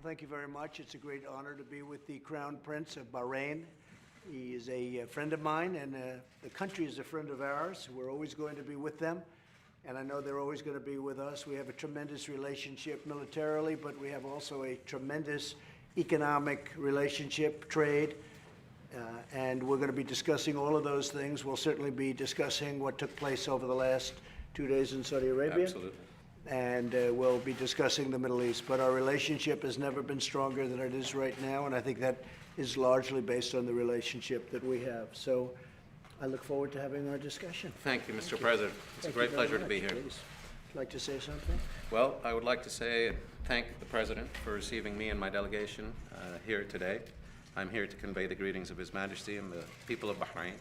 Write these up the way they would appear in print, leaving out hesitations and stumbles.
Well, thank you very much. It's a great honor to be with the Crown Prince of Bahrain. He is a friend of mine, and the country is a friend of ours. We're always going to be with them, and I know they're always going to be with us. We have a tremendous relationship militarily, but we have also a tremendous economic relationship, trade, and we're going to be discussing all of those things. We'll certainly be discussing what took place over the last 2 days in Saudi Arabia. Absolutely. And we'll be discussing the Middle East. But our relationship has never been stronger than it is right now, and I think that is largely based on the relationship that we have. So I look forward to having our discussion. Thank you, Mr. President. It's a great pleasure to be here. Please. Like to say something? Well, I would like to say thank the President for receiving me and my delegation here today. I'm here to convey the greetings of His Majesty and the people of Bahrain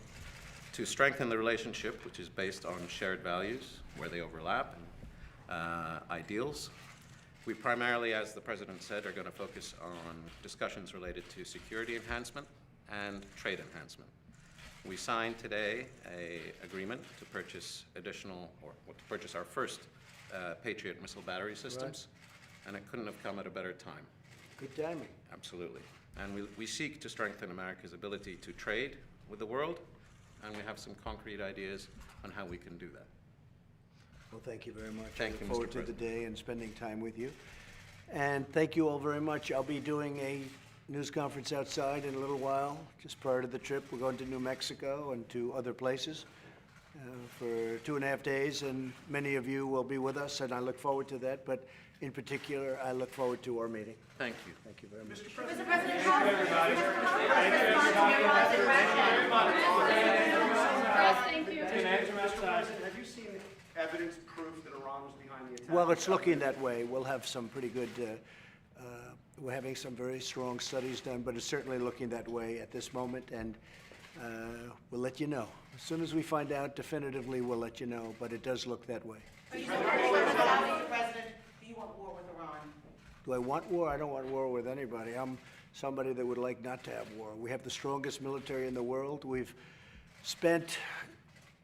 to strengthen the relationship, which is based on shared values, where they overlap, and ideals. We primarily, as the President said, are going to focus on discussions related to security enhancement and trade enhancement. We signed today an agreement to purchase to purchase our first Patriot missile battery systems, and it couldn't have come at a better time. Good timing. Absolutely. And we seek to strengthen America's ability to trade with the world, and we have some concrete ideas on how we can do that. Well, thank you very much. Thank you, I look forward Mr. to the President. day and spending time with you. And thank you all very much. I'll be doing a news conference outside in a little while, just prior to the trip. We're going to New Mexico and to other places for 2.5 days, and many of you will be with us, and I look forward to that. But in particular, I look forward to our meeting. Thank you. Thank you very much. Mr. President, how is Iran's aggression? Thank you. Mr. President, have you seen evidence, proof that Iran was behind the attack? Well, it's looking that way. We'll have some pretty good, we're having some very strong studies done, but it's certainly looking that way at this moment, and we'll let you know. As soon as we find out definitively, we'll let you know, but it does look that way. Mr. President, do you want war with Iran? Do I want war? I don't want war with anybody. I'm somebody that would like not to have war. We have the strongest military in the world. We've spent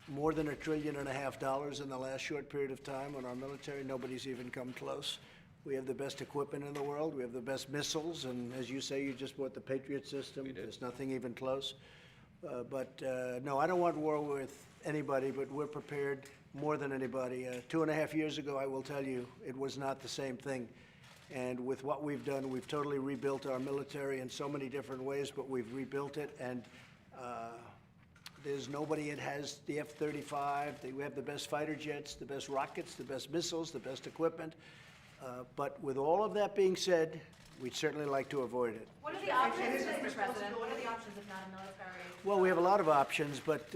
more than $1.5 trillion in the last short period of time on our military. Nobody's even come close. We have the best equipment in the world. We have the best missiles, and as you say, you just bought the Patriot system. We did. There's nothing even close. No, I don't want war with anybody, but we're prepared more than anybody. 2.5 years ago, I will tell you, it was not the same thing. And with what we've done, we've totally rebuilt our military in so many different ways, but we've rebuilt it, and there's nobody that has the F-35. We have the best fighter jets, the best rockets, the best missiles, the best equipment. But with all of that being said, we'd certainly like to avoid it. What are the options, Mr. President? What are the options if not a military? Well, we have a lot of options, but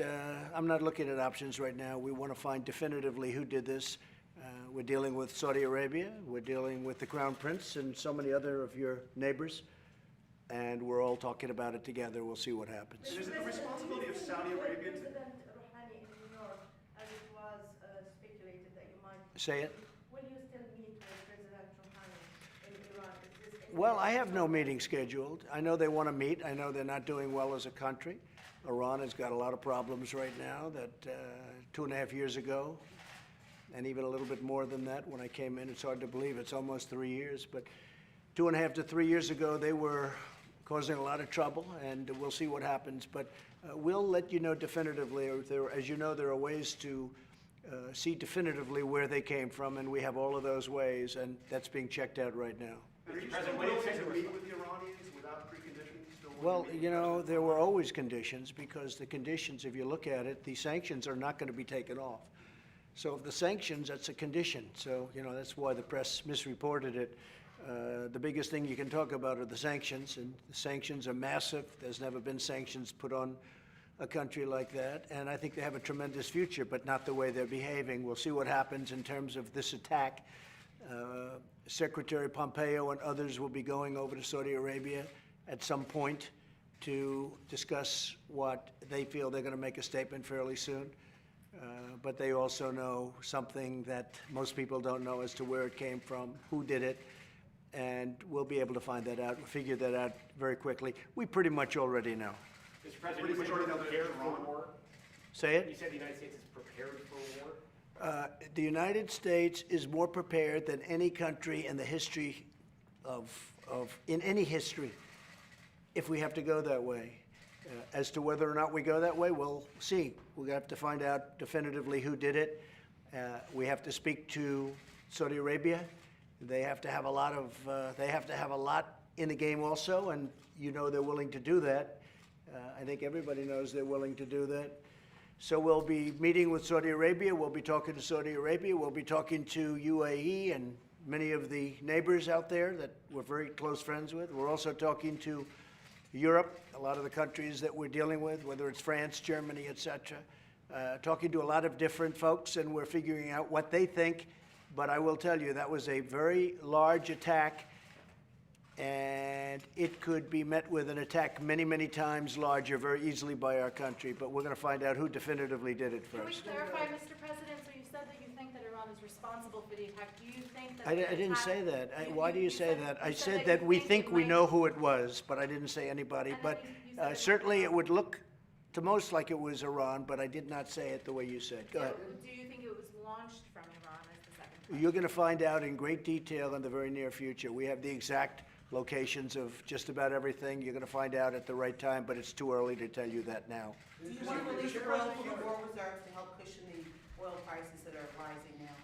I'm not looking at options right now. We want to find definitively who did this. We're dealing with Saudi Arabia. We're dealing with the Crown Prince and so many other of your neighbors. And we're all talking about it together. We'll see what happens. Is it the responsibility of Saudi Arabia to... President Rouhani in New York, as it was speculated that you might... Say it. Will you still meet with President Rouhani in Iran? Is this Well, I have no meeting scheduled. I know they want to meet. I know they're not doing well as a country. Iran has got a lot of problems right now that 2.5 years ago, and even a little bit more than that when I came in. It's hard to believe. It's almost 3 years. But 2.5 to 3 years ago, they were causing a lot of trouble, and we'll see what happens. But we'll let you know definitively. As you know, there are ways to see definitively where they came from, and we have all of those ways, and that's being checked out right now. Are you still willing to meet with the Iranians without preconditions? Still willing Well, to meet? you know, there were always conditions, because the conditions, if you look at it, the sanctions are not going to be taken off. So if the sanctions, that's a condition. So, you know, that's why the press misreported it. The biggest thing you can talk about are the sanctions, and the sanctions are massive. There's never been sanctions put on a country like that, and I think they have a tremendous future, but not the way they're behaving. We'll see what happens in terms of this attack. Secretary Pompeo and others will be going over to Saudi Arabia at some point to discuss what they feel. They're going to make a statement fairly soon. But they also know something that most people don't know as to where it came from, who did it, and we'll be able to find that out, figure that out very quickly. We pretty much already know. Mr. President, you said you're prepared for war? Say it? You said the United States is prepared for war? The United States is more prepared than any country in the history of in any history, if we have to go that way. As to whether or not we go that way, we'll see. We're going to have to find out definitively who did it. We have to speak to Saudi Arabia. They have to have a lot in the game also, and you know they're willing to do that. I think everybody knows they're willing to do that. So we'll be meeting with Saudi Arabia. We'll be talking to Saudi Arabia. We'll be talking to UAE and many of the neighbors out there that we're very close friends with. We're also talking to Europe, a lot of the countries that we're dealing with, whether it's France, Germany, et cetera. Talking to a lot of different folks, and we're figuring out what they think. But I will tell you, that was a very large attack, and it could be met with an attack many, many times larger very easily by our country. But we're going to find out who definitively did it Can we first. clarify, Mr. President? So you said that you think that Iran is responsible for the attack. Do you think that I the didn't attack- say that. You- Why you- do you you say said- that? I you said you that we think it we might- know who it was, but I didn't say anybody. And then But you said it was certainly it Iran. would look to most like it was Iran, but I did not say it the way you said. Go ahead. Do you think it was launched from Iran as the second question? You're going to find out in great detail in the very near future. We have the exact locations of just about everything. You're going to find out at the right time, but it's too early to tell you that now. Do you want to release oil from the war reserves to help cushion the oil prices that are rising now?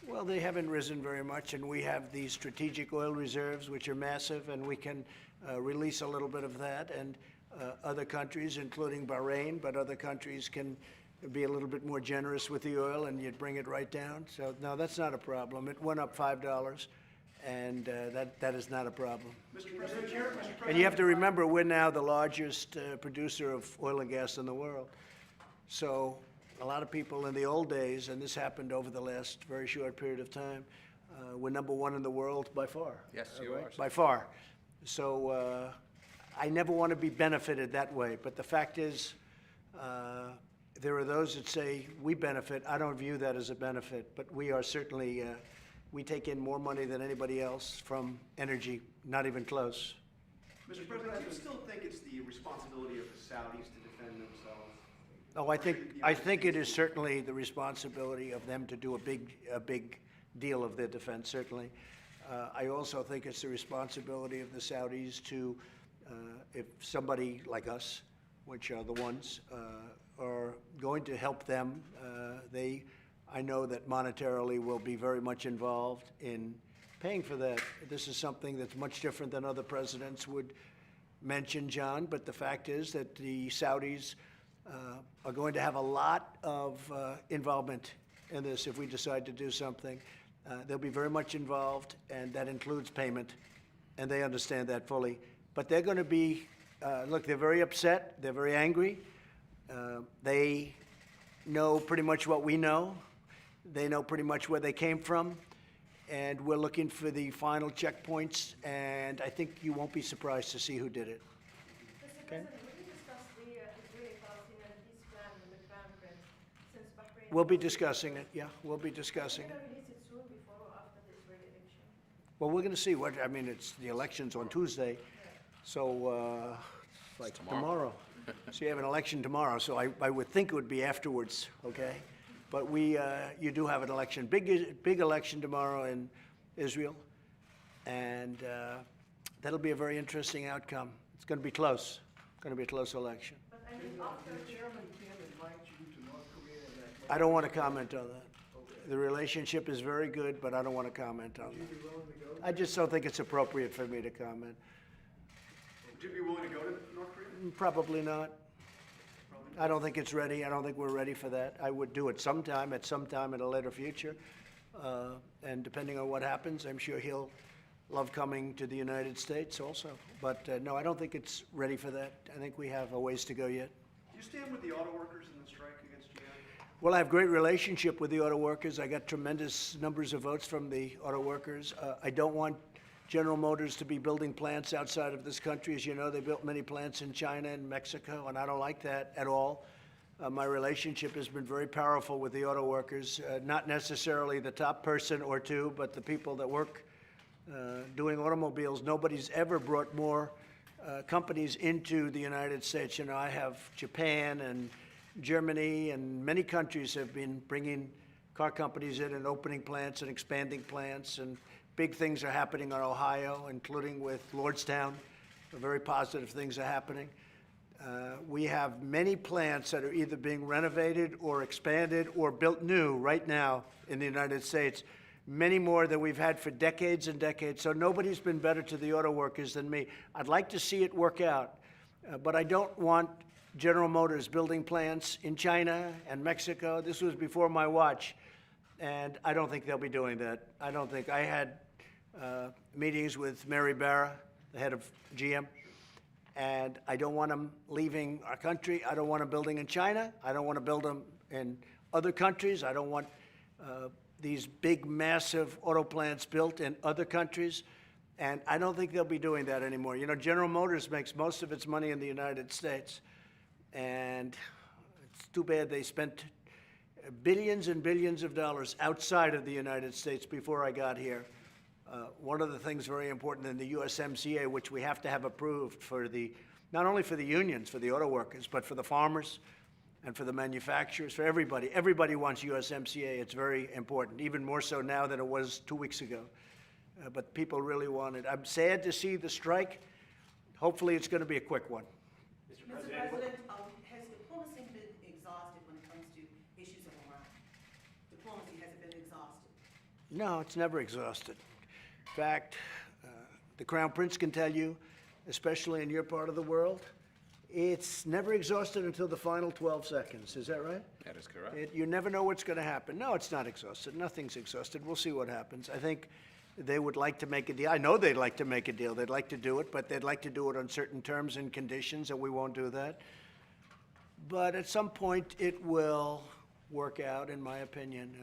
Well, they haven't risen very much, and we have these strategic oil reserves, which are massive, and we can release a little bit of that. And other countries, including Bahrain, but other countries can be a little bit more generous with the oil, and you'd bring it right down. So, no, that's not a problem. It went up $5, and that is not a problem. Mr. President, And you have to remember, we're now the largest producer of oil and gas in the world. So a lot of people in the old days, and this happened over the last very short period of time, we're number one in the world by far. Yes, you are, sir. By far. So I never want to be benefited that way. But the fact is, there are those that say we benefit. I don't view that as a benefit, but we are certainly, we take in more money than anybody else from energy, not even close. Mr. President, do you still think it's the responsibility of the Saudis to defend themselves? Oh, I think it is certainly the responsibility of them to do a big deal of their defense, certainly. I also think it's the responsibility of the Saudis to, if somebody like us, which are the ones, are going to help them, I know that monetarily will be very much involved in paying for that. This is something that's much different than other presidents would mention, John, but the fact is that the Saudis are going to have a lot of involvement in this if we decide to do something. They'll be very much involved, and that includes payment, and they understand that fully. But they're going to be, look, they're very upset, they're very angry. They know pretty much what we know. They know pretty much where they came from, and we're looking for the final checkpoints, and I think you won't be surprised to see who did it. Mr. President, will you discuss the Israeli-Palestinian peace plan with the Crown Prince since Bahrain? We'll be discussing it, yeah, we'll be discussing Are it. you going to release it soon before or after the Israeli election? Well, we're going to see what, I mean, it's, the election's on Tuesday, so, like tomorrow. So you have an election tomorrow, so I would think it would be afterwards, okay? But you do have an election, big election tomorrow in Israel, and that'll be a very interesting outcome. It's going to be close. It's going to be a close election. But I mean, after the I don't want to comment on that. The relationship is very good, but I don't want to comment on that. I just don't think it's appropriate for me to comment. Would you be willing to go to North Korea? Probably not. I don't think it's ready. I don't think we're ready for that. I would do it sometime, at some time in a later future. And depending on what happens, I'm sure he'll love coming to the United States also. But no, I don't think it's ready for that. I think we have a ways to go yet. Do you stand with the auto workers in the strike against GM? Well, I have great relationship with the auto workers. I got tremendous numbers of votes from the auto workers. I don't want General Motors to be building plants outside of this country. As you know, they built many plants in China and Mexico, and I don't like that at all. My relationship has been very powerful with the auto workers, not necessarily the top person or two, but the people that work doing automobiles. Nobody's ever brought more companies into the United States. You know, I have Japan and Germany and many countries have been bringing car companies in and opening plants and expanding plants, and big things are happening in Ohio, including with Lordstown. Very positive things are happening. We have many plants that are either being renovated or expanded or built new right now in the United States, many more than we've had for decades and decades. So nobody's been better to the auto workers than me. I'd like to see it work out, but I don't want General Motors building plants in China and Mexico. This was before my watch, and I don't think they'll be doing that. I don't think. I had meetings with Mary Barra, the head of GM, and I don't want them leaving our country. I don't want them building in China. I don't want to build them in other countries. I don't want these big, massive auto plants built in other countries. And I don't think they'll be doing that anymore. You know, General Motors makes most of its money in the United States. And it's too bad they spent billions and billions of dollars outside of the United States before I got here. One of the things very important in the USMCA, which we have to have approved for the, not only for the unions, for the auto workers, but for the farmers and for the manufacturers, for everybody. Everybody wants USMCA. It's very important, even more so now than it was 2 weeks ago. But people really want it. I'm sad to see the strike. Hopefully it's going to be a quick one. Mr. President, has diplomacy been exhausted when it comes to issues of Iran? Diplomacy, has it been exhausted? No, it's never exhausted. In fact, the Crown Prince can tell you, especially in your part of the world, it's never exhausted until the final 12 seconds. Is that right? That is correct. You never know what's going to happen. No, it's not exhausted. Nothing's exhausted. We'll see what happens. I think they would like to make a deal. I know they'd like to make a deal. They'd like to do it, but they'd like to do it on certain terms and conditions, and we won't do that. But at some point, it will work out, in my opinion.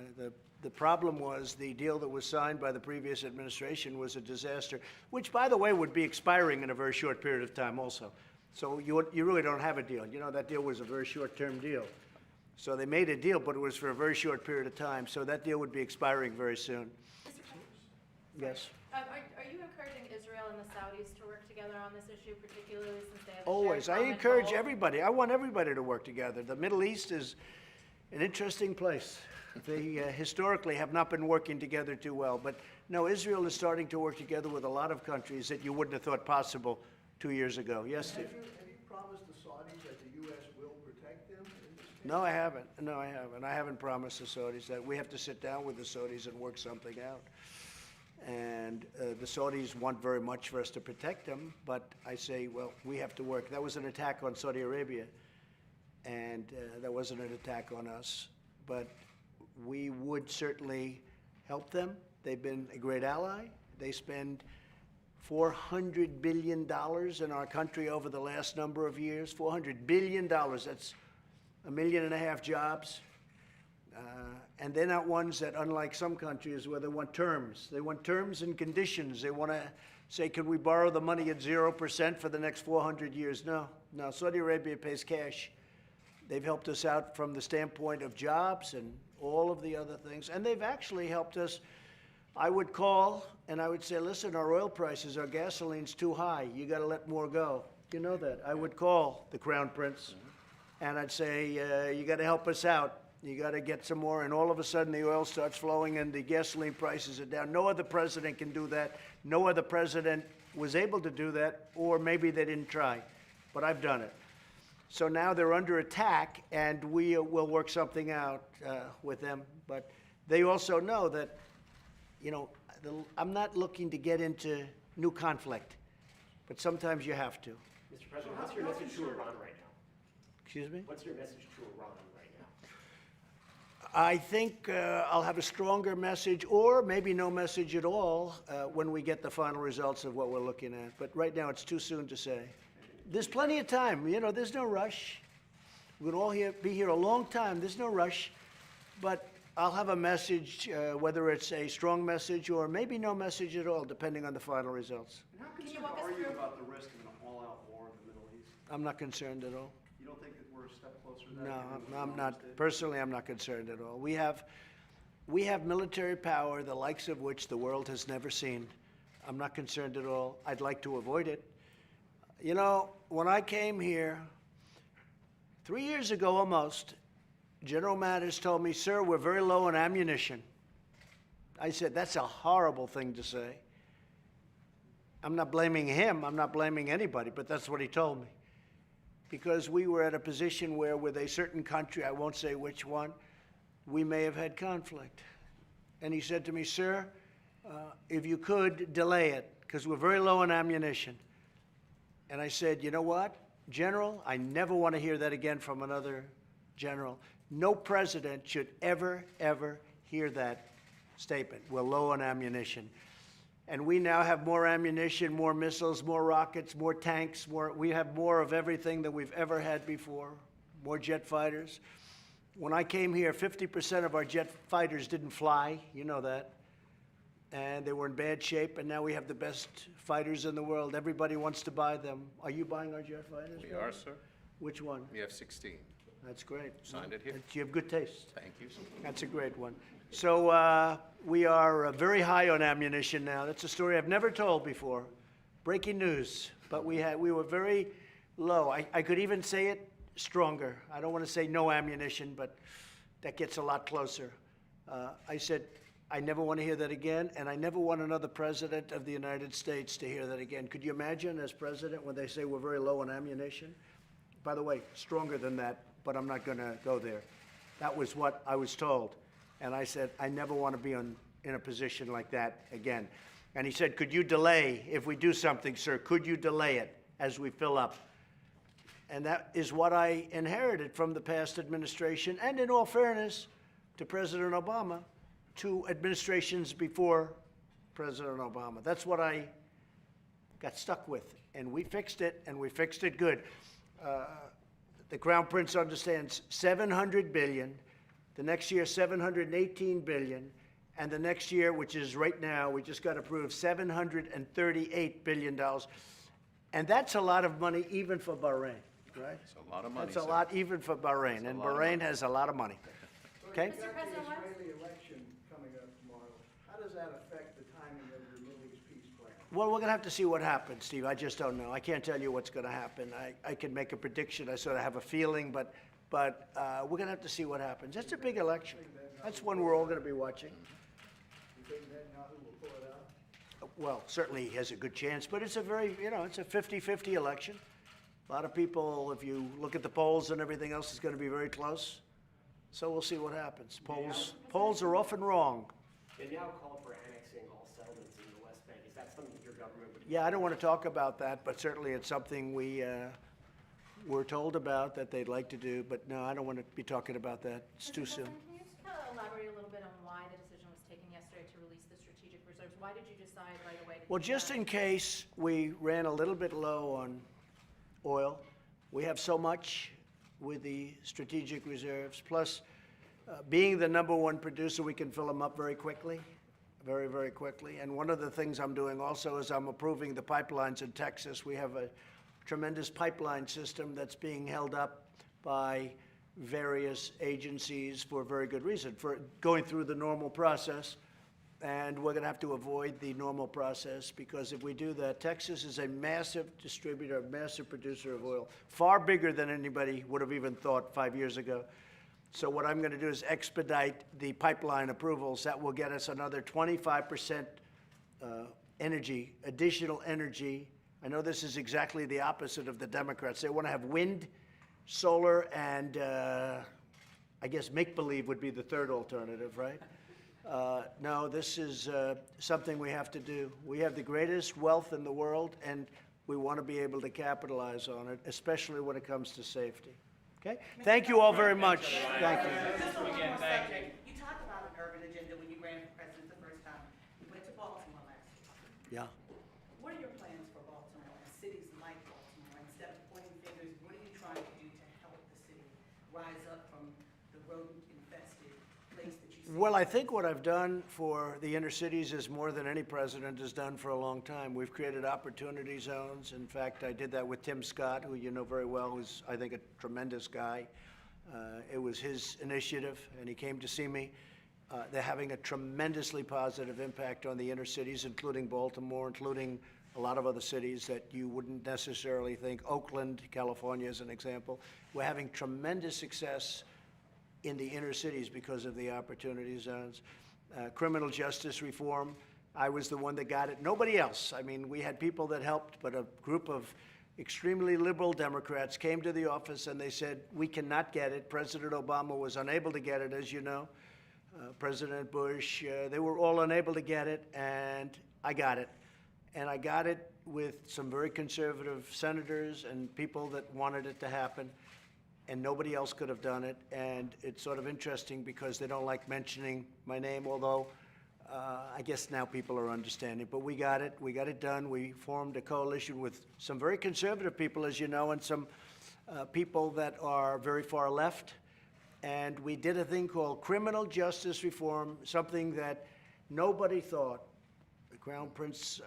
The problem was the deal that was signed by the previous administration was a disaster, which, by the way, would be expiring in a very short period of time also. So you really don't have a deal. You know, that deal was a very short-term deal. So they made a deal, but it was for a very short period of time. So that deal would be expiring very soon. Yes. Are you encouraging Israel and the Saudis to work together on this issue, particularly since they have a Always. shared I common encourage goal? everybody. I want everybody to work together. The Middle East is an interesting place. They historically have not been working together too well. But no, Israel is starting to work together with a lot of countries that you wouldn't have thought possible 2 years ago. Yes, Steve? Have you promised the Saudis that the U.S. will protect them in this case? No, I haven't. No, I haven't. I haven't promised the Saudis that. We have to sit down with the Saudis and work something out. And the Saudis want very much for us to protect them, but I say, well, we have to work. That was an attack on Saudi Arabia, and that wasn't an attack on us. But we would certainly help them. They've been a great ally. They spend $400 billion in our country over the last number of years. $400 billion. That's 1.5 million jobs. And they're not ones that, unlike some countries where they want terms. They want terms and conditions. They want to say, can we borrow the money at 0% for the next 400 years? No, no. Saudi Arabia pays cash. They've helped us out from the standpoint of jobs and all of the other things. And they've actually helped us. I would call and I would say, listen, our oil prices, our gasoline's too high. You got to let more go. You know that. I would call the Crown Prince and I'd say, you got to help us out. You got to get some more, and all of a sudden the oil starts flowing and the gasoline prices are down. No other president can do that. No other president was able to do that, or maybe they didn't try, but I've done it. So now they're under attack, and we will work something out with them. But they also know that, you know, I'm not looking to get into new conflict, but sometimes you have to. Mr. President, what's your message to Iran right now? Excuse me? What's your message to Iran right now? I think I'll have a stronger message, or maybe no message at all, when we get the final results of what we're looking at. But right now, it's too soon to say. There's plenty of time. You know, there's no rush. We're all be here a long time. There's no rush. But I'll have a message, whether it's a strong message or maybe no message at all, depending on the final results. And how Can you concerned walk us are you through- about the risk of an all-out war in the Middle East? I'm not concerned at all. You don't think that we're a step closer to that? No, given what I'm Iran not. did? Personally, I'm not concerned at all. We have military power, the likes of which the world has never seen. I'm not concerned at all. I'd like to avoid it. You know, when I came here 3 years ago almost, General Mattis told me, sir, we're very low on ammunition. I said, that's a horrible thing to say. I'm not blaming him, I'm not blaming anybody, but that's what he told me. Because we were at a position where with a certain country, I won't say which one, we may have had conflict. And he said to me, sir, if you could, delay it, because we're very low on ammunition. And I said, you know what, General, I never want to hear that again from another general. No president should ever, ever hear that statement. We're low on ammunition. And we now have more ammunition, more missiles, more rockets, more tanks, we have more of everything than we've ever had before, more jet fighters. When I came here, 50% of our jet fighters didn't fly, you know that. And they were in bad shape, and now we have the best fighters in the world. Everybody wants to buy them. Are you buying our jet fighters? We are, sir. Which one? We have 16. That's great. Signed it here. You have good taste. Thank you. That's a great one. So we are very high on ammunition now. That's a story I've never told before. Breaking news. But we were very low. I could even say it stronger. I don't want to say no ammunition, but that gets a lot closer. I said, I never want to hear that again, and I never want another president of the United States to hear that again. Could you imagine as president when they say we're very low on ammunition? By the way, stronger than that, but I'm not going to go there. That was what I was told. And I said, I never want to be in a position like that again. And he said, could you delay, if we do something, sir, could you delay it as we fill up? And that is what I inherited from the past administration, and in all fairness to President Obama, to administrations before President Obama. That's what I got stuck with. And we fixed it, and we fixed it good. The Crown Prince understands $700 billion. The next year, $718 billion. And the next year, which is right now, we just got approved $738 billion. And that's a lot of money even for Bahrain, right? It's a lot of money, That's a sir. lot even for Bahrain. And lot of Bahrain money. has a lot of money. Okay? You've got the Israeli election coming up tomorrow. How does that affect the timing of your Middle East peace plan? Well, we're going to have to see what happens, Steve. I just don't know. I can't tell you what's going to happen. I can make a prediction. I sort of have a feeling, but we're going to have to see what happens. It's a big election. That's one we're all going to be watching. You think Netanyahu will pull it out? Well, certainly he has a good chance, but it's a very, it's a 50-50 election. A lot of people, if you look at the polls and everything else, it's going to be very close. So we'll see what happens. Polls are often wrong. Netanyahu called for annexing all settlements in the West Bank. Is that something that your government would? Yeah, I don't want to talk about that, but certainly it's something we were told about that they'd like to do. But no, I don't want to be talking about that. It's too soon. Can you just kind of elaborate a little bit on why the decision was taken yesterday to release the strategic reserves? Why did you decide right away to Well, do just that? in case we ran a little bit low on oil, we have so much with the strategic reserves. Plus, being the #1 producer, we can fill them up very quickly, very, very quickly. And one of the things I'm doing also is I'm approving the pipelines in Texas. We have a tremendous pipeline system that's being held up by various agencies for very good reason, for going through the normal process. And we're going to have to avoid the normal process, because if we do that, Texas is a massive distributor, a massive producer of oil, far bigger than anybody would have even thought 5 years ago. So what I'm going to do is expedite the pipeline approvals. That will get us another 25% energy, additional energy. I know this is exactly the opposite of the Democrats. They want to have wind, solar, and I guess make-believe would be the third alternative, right? No, this is something we have to do. We have the greatest wealth in the world, and we want to be able to capitalize on it, especially when it comes to safety. Okay? Thank you all very much. Thank you. Just on one more subject, you talked about an urban agenda when you ran for president the first time. You went to Baltimore last year. Yeah. What are your plans for Baltimore and cities like Baltimore? Instead of pointing fingers, what are you trying to do to help the city rise up from the rodent-infested place that you see? Well, I think what I've done for the inner cities is more than any president has done for a long time. We've created opportunity zones. In fact, I did that with Tim Scott, who you know very well, who's, I think, a tremendous guy. It was his initiative, and he came to see me. They're having a tremendously positive impact on the inner cities, including Baltimore, including a lot of other cities that you wouldn't necessarily think. Oakland, California, is an example. We're having tremendous success in the inner cities because of the opportunity zones. Criminal justice reform, I was the one that got it. Nobody else. I mean, we had people that helped, but a group of extremely liberal Democrats came to the office and they said, we cannot get it. President Obama was unable to get it, as you know. President Bush, they were all unable to get it, and I got it. And I got it with some very conservative senators and people that wanted it to happen, and nobody else could have done it. And it's sort of interesting because they don't like mentioning my name, although I guess now people are understanding. But we got it done. We formed a coalition with some very conservative people, as you know, and some people that are very far left. And we did a thing called criminal justice reform, something that nobody thought. The Crown Prince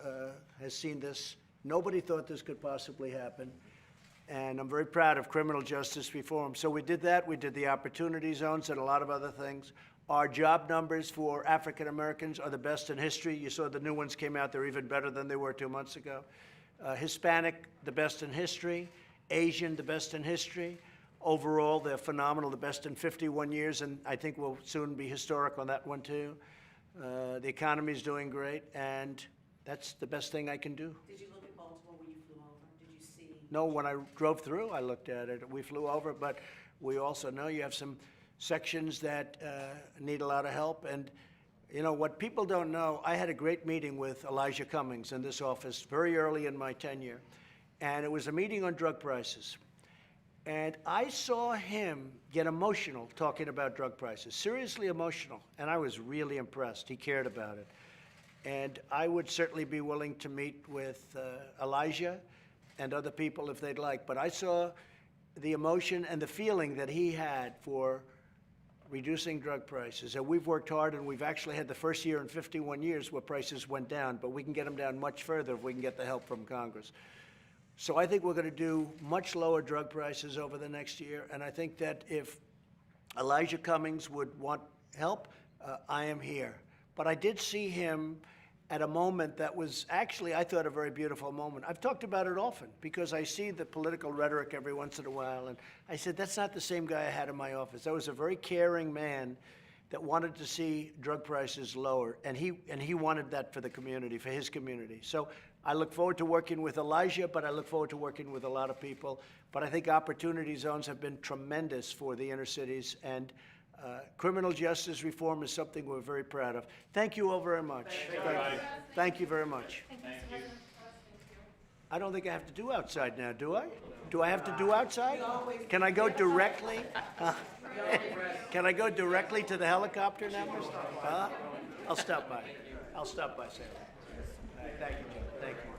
has seen this. Nobody thought this could possibly happen. And I'm very proud of criminal justice reform. So we did that. We did the opportunity zones and a lot of other things. Our job numbers for African Americans are the best in history. You saw the new ones came out. They're even better than they were 2 months ago. Hispanic, the best in history. Asian, the best in history. Overall, they're phenomenal, the best in 51 years, and I think we'll soon be historic on that one, too. The economy's doing great, and that's the best thing I can do. Did you look at Baltimore when you flew over? Did you see? No, when I drove through, I looked at it. We flew over, but we also know you have some sections that need a lot of help. And, you know, what people don't know, I had a great meeting with Elijah Cummings in this office very early in my tenure, and it was a meeting on drug prices. And I saw him get emotional talking about drug prices, seriously emotional, and I was really impressed. He cared about it. And I would certainly be willing to meet with Elijah and other people if they'd like. But I saw the emotion and the feeling that he had for reducing drug prices. And we've worked hard, and we've actually had the first year in 51 years where prices went down, but we can get them down much further if we can get the help from Congress. So I think we're going to do much lower drug prices over the next year, and I think that if Elijah Cummings would want help, I am here. But I did see him at a moment that was actually, I thought, a very beautiful moment. I've talked about it often because I see the political rhetoric every once in a while, and I said, that's not the same guy I had in my office. That was a very caring man that wanted to see drug prices lower, and he wanted that for the community, for his community. So I look forward to working with Elijah, but I look forward to working with a lot of people. But I think opportunity zones have been tremendous for the inner cities, and criminal justice reform is something we're very proud of. Thank you all very much. Thank you very much. I don't think I have to do outside now, do I? Do I have to do outside? Can I go directly? Can I go directly to the helicopter now? I'll stop by. I'll stop by, Sarah. All right, thank you, Joe. Thank you.